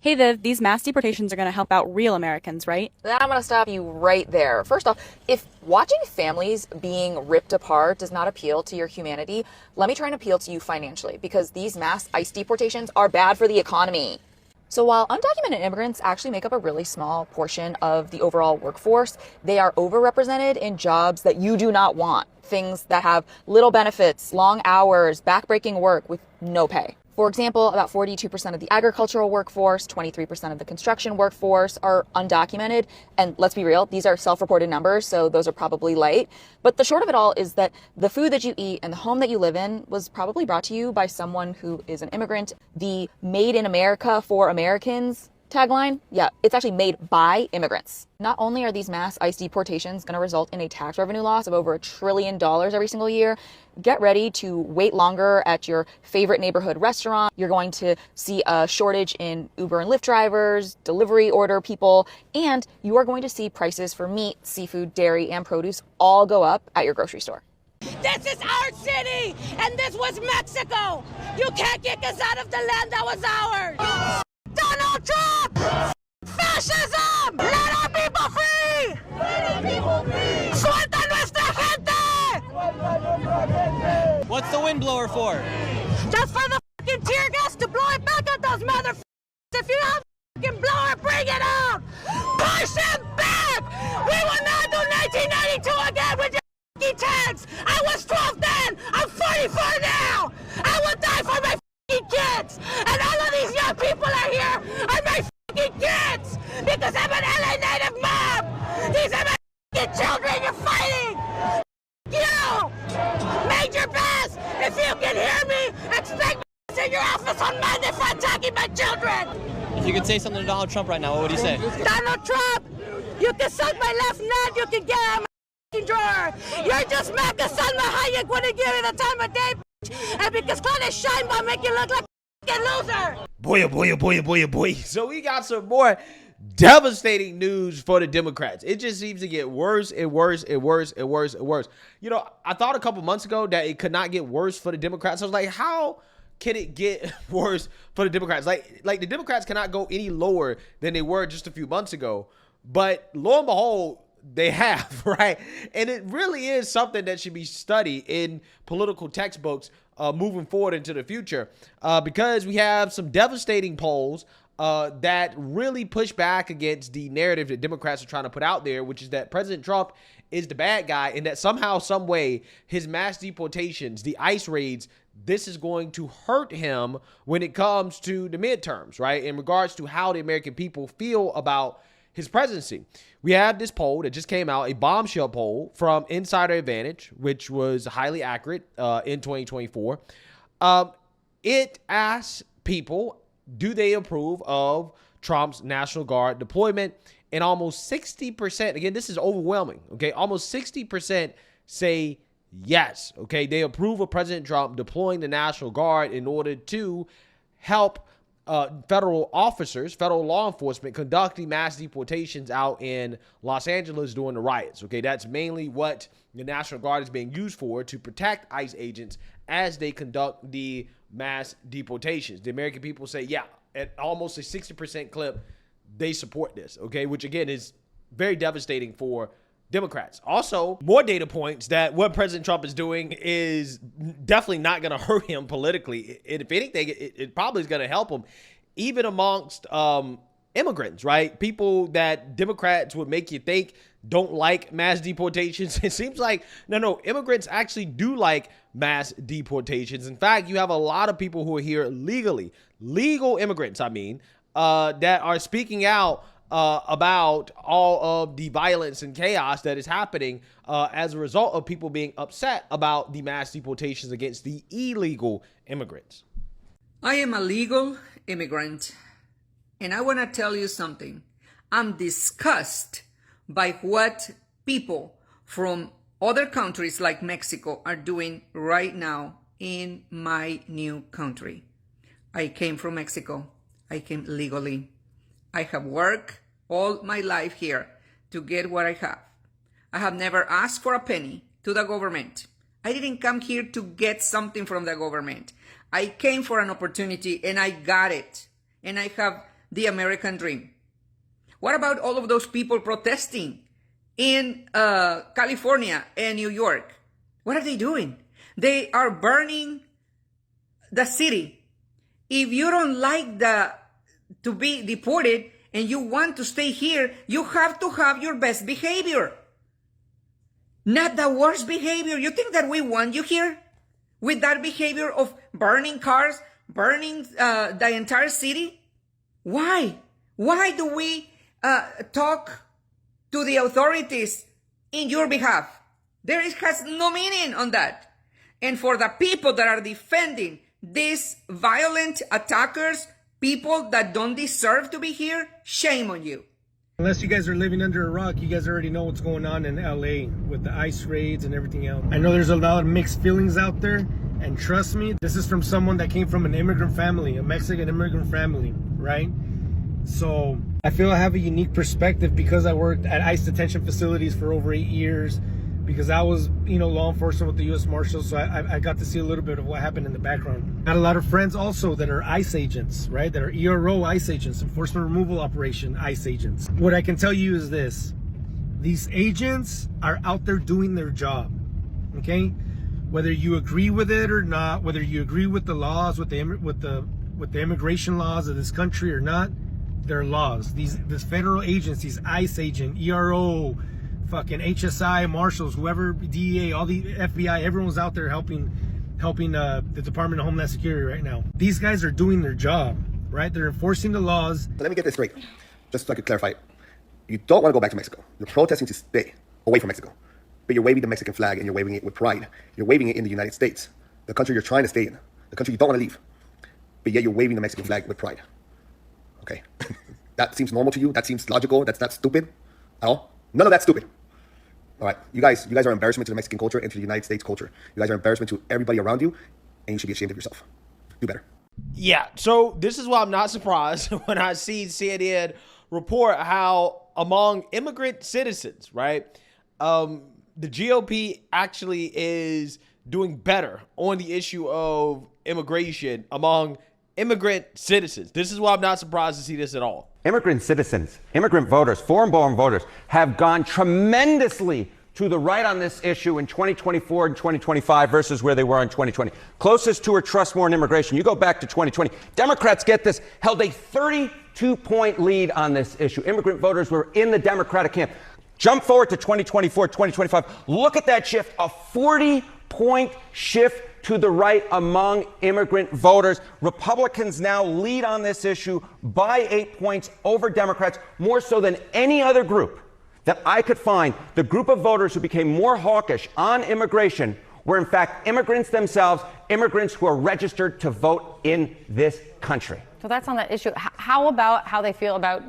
Hey Viv, these mass deportations are going to help out real Americans, right? I'm going to stop you right there. First off, if watching families being ripped apart does not appeal to your humanity, let me try and appeal to you financially, because these mass ICE deportations are bad for the economy. So while undocumented immigrants actually make up a really small portion of the overall workforce, they are overrepresented in jobs that you do not want. Things that have little benefits, long hours, backbreaking work with no pay. For example, about 42% of the agricultural workforce, 23% of the construction workforce are undocumented. And let's be real, these are self-reported numbers, so those are probably light. But the short of it all is that the food that you eat and the home that you live in was probably brought to you by someone who is an immigrant. The Made in America for Americans tagline, yeah, it's actually made by immigrants. Not only are these mass ICE deportations going to result in a tax revenue loss of over $1 trillion every single year, get ready to wait longer at your favorite neighborhood restaurant. You're going to see a shortage in Uber and Lyft drivers, delivery order people, and you are going to see prices for meat, seafood, dairy, and produce all go up at your grocery store. This is our city, and this was Mexico. You can't kick us out of the land that was ours. Donald Trump! Fascism! Let our people free! Let our people free! ¡Suelta nuestra gente! What's the windblower for? Just for the fucking tear gas to blow it back at those motherfuckers! If you have a fucking blower, bring it out! Push them back! We will not do 1992 again with your fucking tanks! I was 12 then! I'm 44 now! I will die for my kids, and all of these young people are here are my fucking kids because I'm an LA native mom. These are my fucking children you're fighting. You made your best. If you can hear me, expect me in your office on Monday for attacking my children. If you could say something to Donald Trump right now, what would you say? Donald Trump, you can suck my left nut. You can get out of my fucking drawer. You're just Mecca Salma Hayek when they give you the time of day. And because Claudia Sheinbaum make you look like a loser. Boy, oh boy, oh boy, oh boy, oh boy. So we got some more devastating news for the Democrats. It just seems to get worse and worse and worse and worse and worse. You know, I thought a couple months ago that it could not get worse for the Democrats. I was like, how can it get worse for the Democrats? Like the Democrats cannot go any lower than they were just a few months ago. But lo and behold, they have, right? And it really is something that should be studied in political textbooks moving forward into the future because we have some devastating polls that really push back against the narrative that Democrats are trying to put out there, which is that President Trump is the bad guy and that somehow, some way, his mass deportations, the ICE raids, this is going to hurt him when it comes to the midterms, right? In regards to how the American people feel about his presidency. We have this poll that just came out, a bombshell poll from Insider Advantage, which was highly accurate in 2024. It asks people, do they approve of Trump's National Guard deployment? And almost 60%, again, this is overwhelming, okay? Almost 60% say yes, okay? They approve of President Trump deploying the National Guard in order to help federal officers, federal law enforcement conducting mass deportations out in Los Angeles during the riots. Okay, that's mainly what the National Guard is being used for, to protect ICE agents as they conduct the mass deportations. The American people say, yeah, at almost a 60% clip, they support this. Okay, which again is very devastating for Democrats. Also, more data points that what President Trump is doing is definitely not going to hurt him politically. If anything, it probably is going to help him, even amongst immigrants, right? People that Democrats would make you think don't like mass deportations. It seems like, no, immigrants actually do like mass deportations. In fact, you have a lot of people who are here legally, legal immigrants, I mean, that are speaking out about all of the violence and chaos that is happening as a result of people being upset about the mass deportations against the illegal immigrants. I am a legal immigrant, and I want to tell you something. I'm disgusted by what people from other countries like Mexico are doing right now in my new country. I came from Mexico. I came legally. I have worked all my life here to get what I have. I have never asked for a penny to the government. I didn't come here to get something from the government. I came for an opportunity and I got it. And I have the American dream? What about all of those people protesting in California and New York? What are they doing? They are burning the city. If you don't like to be deported and you want to stay here, you have to have your best behavior, not the worst behavior. You think that we want you here with that behavior of burning cars, burning the entire city? Why? Why do we talk to the authorities in your behalf? Has no meaning on that. And for the people that are defending these violent attackers, people that don't deserve to be here, shame on you. Unless you guys are living under a rock, you guys already know what's going on in LA with the ICE raids and everything else. I know there's a lot of mixed feelings out there, and trust me, this is from someone that came from an immigrant family, a Mexican immigrant family, right? So I feel I have a unique perspective because I worked at ICE detention facilities for over 8 years, because I was, law enforcement with the U.S. Marshals, so I got to see a little bit of what happened in the background. Got a lot of friends also that are ICE agents, right? That are ERO ICE agents, Enforcement Removal Operation ICE agents. What I can tell you is this: these agents are out there doing their job, okay? Whether you agree with it or not, whether you agree with the laws, with the immigration laws of this country or not, they're laws. These federal agents, these ICE agent, ERO, fucking HSI, Marshals, whoever, DEA, all the FBI, everyone's out there helping the Department of Homeland Security right now. These guys are doing their job, right? They're enforcing the laws. So let me get this straight, just so I could clarify it. You don't want to go back to Mexico. You're protesting to stay away from Mexico. But you're waving the Mexican flag and you're waving it with pride. You're waving it in the United States, the country you're trying to stay in, the country you don't want to leave. But yet you're waving the Mexican flag with pride. Okay? That seems normal to you? That seems logical? That's not stupid at all? None of that's stupid. All right, you guys are embarrassment to the Mexican culture and to the United States culture. You guys are embarrassment to everybody around you, and you should be ashamed of yourself. Do better. Yeah, so this is why I'm not surprised when I see CNN report how among immigrant citizens, right, the GOP actually is doing better on the issue of immigration among immigrant citizens. This is why I'm not surprised to see this at all. Immigrant citizens, immigrant voters, foreign-born voters have gone tremendously to the right on this issue in 2024 and 2025 versus where they were in 2020. Closest to or trust more in immigration. You go back to 2020. Democrats, get this, held a 32-point lead on this issue. Immigrant voters were in the Democratic camp. Jump forward to 2024, 2025. Look at that shift, a 40-point shift to the right among immigrant voters. Republicans now lead on this issue by 8 points over Democrats, more so than any other group that I could find. The group of voters who became more hawkish on immigration were in fact immigrants themselves, immigrants who are registered to vote in this country. So that's on that issue. How about how they feel about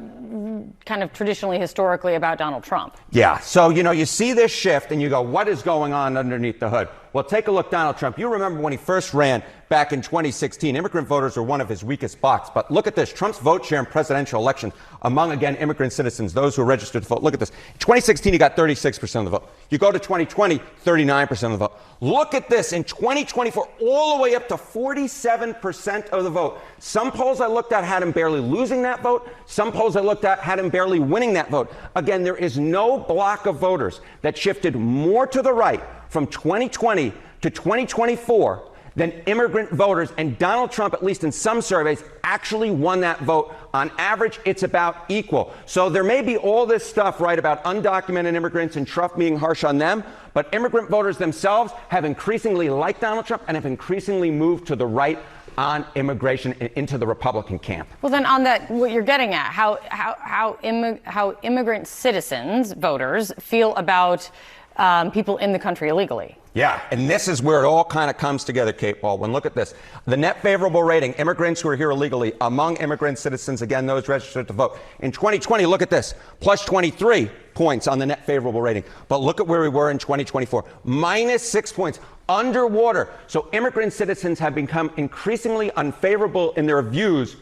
kind of traditionally, historically about Donald Trump? Yeah. So, you see this shift and you go, what is going on underneath the hood? Well, take a look, Donald Trump. You remember when he first ran back in 2016, immigrant voters were one of his weakest spots. But look at this. Trump's vote share in presidential elections among, again, immigrant citizens, those who are registered to vote. Look at this. In 2016, he got 36% of the vote. You go to 2020, 39% of the vote. Look at this. In 2024, all the way up to 47% of the vote. Some polls I looked at had him barely losing that vote. Some polls I looked at had him barely winning that vote. Again, there is no block of voters that shifted more to the right from 2020 to 2024 than immigrant voters, and Donald Trump, at least in some surveys, actually won that vote. On average, it's about equal. So there may be all this stuff, right, about undocumented immigrants and Trump being harsh on them, but immigrant voters themselves have increasingly liked Donald Trump and have increasingly moved to the right on immigration and into the Republican camp. Well, then on that, what you're getting at, how immigrant citizens, voters, feel about people in the country illegally. Yeah, and this is where it all kind of comes together, Kate Baldwin. Look at this. The net favorable rating, immigrants who are here illegally, among immigrant citizens, again, those registered to vote. In 2020, look at this, plus 23 points on the net favorable rating. But look at where we were in 2024, minus 6 points, underwater. So immigrant citizens have become increasingly unfavorable in their views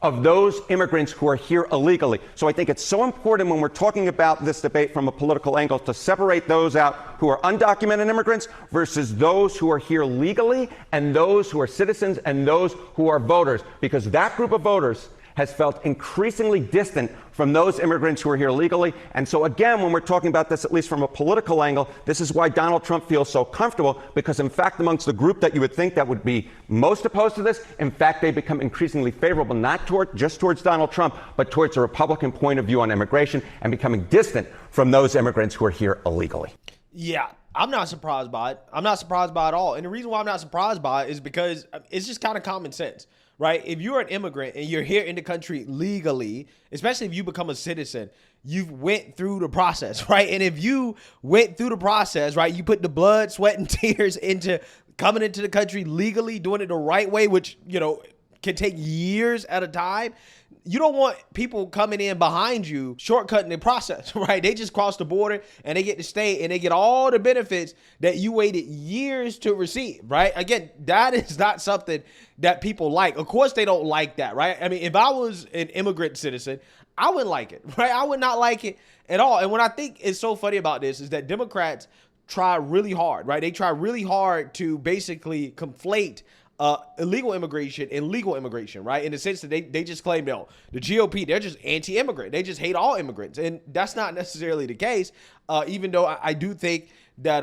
of those immigrants who are here illegally. So I think it's so important when we're talking about this debate from a political angle to separate those out who are undocumented immigrants versus those who are here legally and those who are citizens and those who are voters, because that group of voters has felt increasingly distant from those immigrants who are here legally. And so again, when we're talking about this, at least from a political angle, this is why Donald Trump feels so comfortable, because in fact, amongst the group that you would think that would be most opposed to this, in fact, they become increasingly favorable, not just towards Donald Trump, but towards a Republican point of view on immigration, and becoming distant from those immigrants who are here illegally. Yeah, I'm not surprised by it. I'm not surprised by it at all. And the reason why I'm not surprised by it is because it's just kind of common sense, right? If you're an immigrant and you're here in the country legally, especially if you become a citizen, you've went through the process, right? And if you went through the process, right, you put the blood, sweat, and tears into coming into the country legally, doing it the right way, which, you know, can take years at a time. You don't want people coming in behind you shortcutting the process, right? They just cross the border and they get to stay and they get all the benefits that you waited years to receive, right? Again, that is not something that people like. Of course, they don't like that, right? I mean, if I was an immigrant citizen, I wouldn't like it, right? I would not like it at all. And what I think is so funny about this is that Democrats try really hard, right? They try really hard to basically conflate illegal immigration and legal immigration, right? In the sense that they just claim, no, the GOP, they're just anti-immigrant. They just hate all immigrants. And that's not necessarily the case, even though I do think that,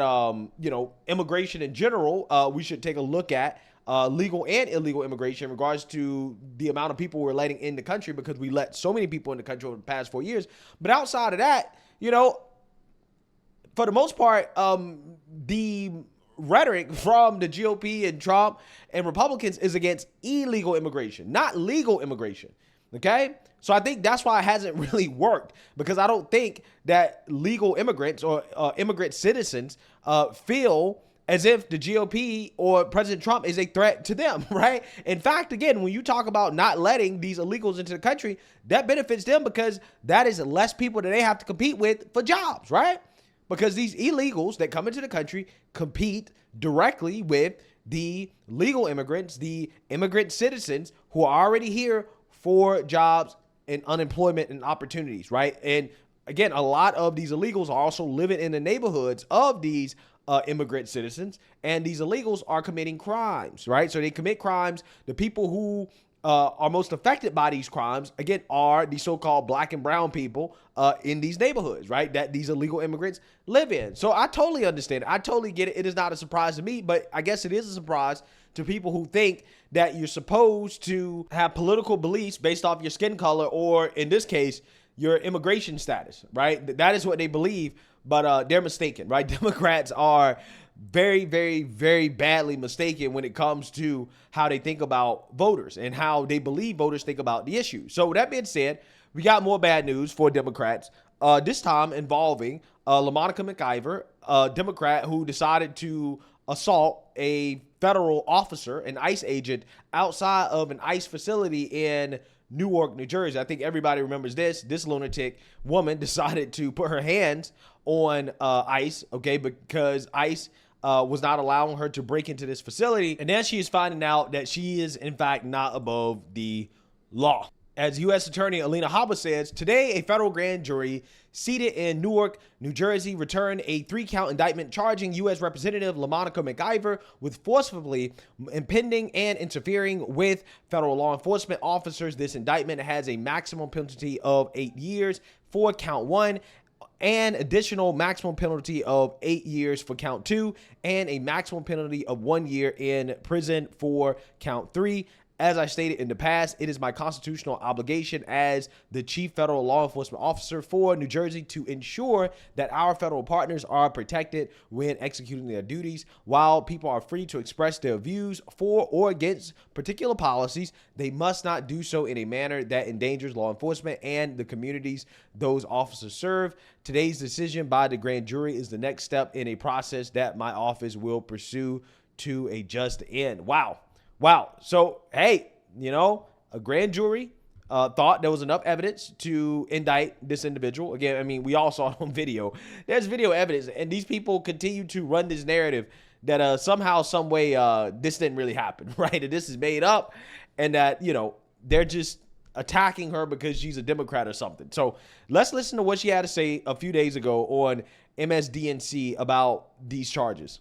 you know, immigration in general, we should take a look at legal and illegal immigration in regards to the amount of people we're letting in the country, because we let so many people in the country over the past 4 years. But outside of that, you know, for the most part, the rhetoric from the GOP and Trump and Republicans is against illegal immigration, not legal immigration. Okay. So I think that's why it hasn't really worked, because I don't think that legal immigrants or immigrant citizens feel as if the GOP or President Trump is a threat to them, right? In fact, again, when you talk about not letting these illegals into the country, that benefits them, because that is less people that they have to compete with for jobs, right? Because these illegals that come into the country compete directly with the legal immigrants, the immigrant citizens who are already here for jobs and unemployment and opportunities, right? And again, a lot of these illegals are also living in the neighborhoods of these immigrant citizens, and these illegals are committing crimes, right? So they commit crimes. The people who are most affected by these crimes, again, are the so-called black and brown people in these neighborhoods, right, that these illegal immigrants live in. So I totally understand it. I totally get it. It is not a surprise to me, but I guess it is a surprise to people who think that you're supposed to have political beliefs based off your skin color, or in this case, your immigration status, right? That is what they believe, but they're mistaken, right? Democrats are very, very, very badly mistaken when it comes to how they think about voters and how they believe voters think about the issue. So with that being said, we got more bad news for Democrats, this time involving LaMonica McIver, a Democrat who decided to assault a federal officer, an ICE agent, outside of an ICE facility in Newark, New Jersey. I think everybody remembers this. This lunatic woman decided to put her hands on ICE, okay, because ICE was not allowing her to break into this facility. And then she is finding out that she is, in fact, not above the law. As U.S. Attorney Alina Habba says, today a federal grand jury seated in Newark, New Jersey, returned a 3-count indictment charging U.S. Representative LaMonica McIver with forcibly impeding and interfering with federal law enforcement officers. This indictment has a maximum penalty of 8 years for count 1, an additional maximum penalty of 8 years for count 2, and a maximum penalty of 1 year in prison for count 3. As I stated in the past, it is my constitutional obligation as the chief federal law enforcement officer for New Jersey to ensure that our federal partners are protected when executing their duties. While people are free to express their views for or against particular policies, they must not do so in a manner that endangers law enforcement and the communities those officers serve. Today's decision by the grand jury is the next step in a process that my office will pursue to a just end. Wow. Wow. So, hey, you know, a grand jury thought there was enough evidence to indict this individual. Again, I mean, we all saw it on video. There's video evidence, and these people continue to run this narrative that somehow, some way, this didn't really happen, right? That this is made up, and that, you know, they're just attacking her because she's a Democrat or something. So let's listen to what she had to say a few days ago on MSDNC about these charges.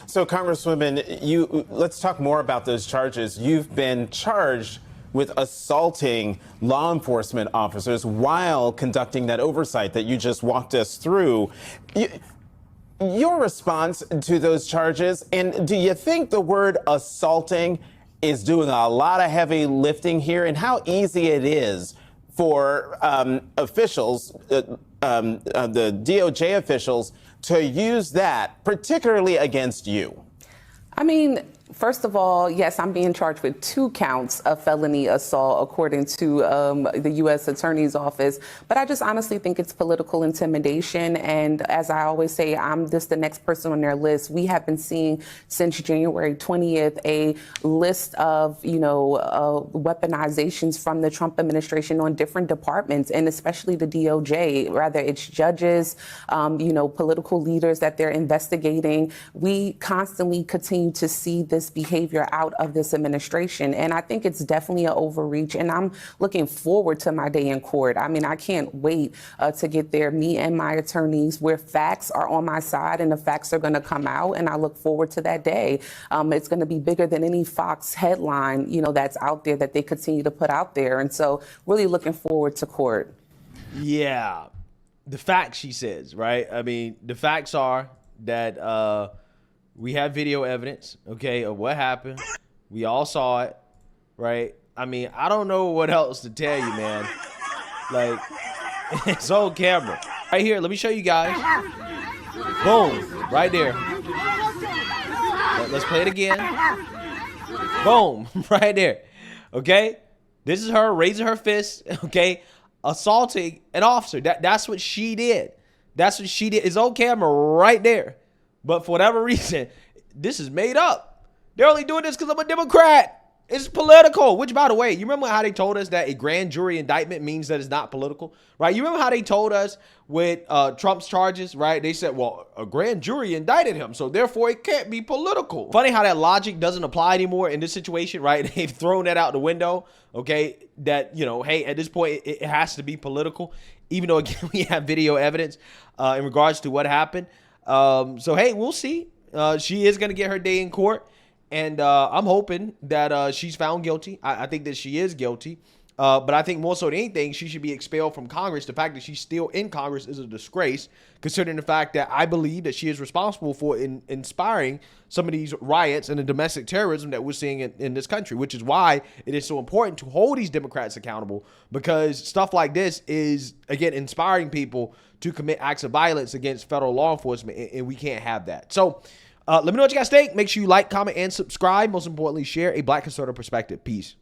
So, Congresswoman, let's talk more about those charges. You've been charged with assaulting law enforcement officers while conducting that oversight that you just walked us through. Your response to those charges, and do you think the word assaulting is doing a lot of heavy lifting here, and how easy it is for officials, the DOJ officials, to use that, particularly against you? I mean, first of all, yes, I'm being charged with 2 counts of felony assault, according to the U.S. Attorney's Office. But I just honestly think it's political intimidation. And as I always say, I'm just the next person on their list. We have been seeing since January 20th a list of, weaponizations from the Trump administration on different departments, and especially the DOJ, whether it's judges, political leaders that they're investigating. We constantly continue to see this behavior out of this administration. And I think it's definitely an overreach. And I'm looking forward to my day in court. I mean, I can't wait to get there, me and my attorneys, where facts are on my side and the facts are going to come out. And I look forward to that day. It's going to be bigger than any Fox headline, that's out there that they continue to put out there. And so really looking forward to court. Yeah. The facts, she says, right? I mean, the facts are that we have video evidence, okay, of what happened. We all saw it, right? I mean, I don't know what else to tell you, man. Like, it's on camera. Right here, let me show you guys. Boom, right there. Let's play it again. Boom, right there. Okay? This is her raising her fist, okay, assaulting an officer. That's what she did. That's what she did. It's on camera right there. But for whatever reason, this is made up. They're only doing this because I'm a Democrat. It's political. Which, by the way, you remember how they told us that a grand jury indictment means that it's not political, right? You remember how they told us with Trump's charges, right? They said, well, a grand jury indicted him, so therefore it can't be political. Funny how that logic doesn't apply anymore in this situation, right? They've thrown that out the window, okay? That, hey, at this point, it has to be political, even though, again, we have video evidence in regards to what happened. So, hey, we'll see. She is going to get her day in court. And I'm hoping that she's found guilty. I think that she is guilty. But I think more so than anything, she should be expelled from Congress. The fact that she's still in Congress is a disgrace, considering the fact that I believe that she is responsible for inspiring some of these riots and the domestic terrorism that we're seeing in this country, which is why it is so important to hold these Democrats accountable, because stuff like this is, again, inspiring people to commit acts of violence against federal law enforcement, and we can't have that. So let me know what you guys think. Make sure you like, comment, and subscribe. Most importantly, share a Black conservative perspective. Peace.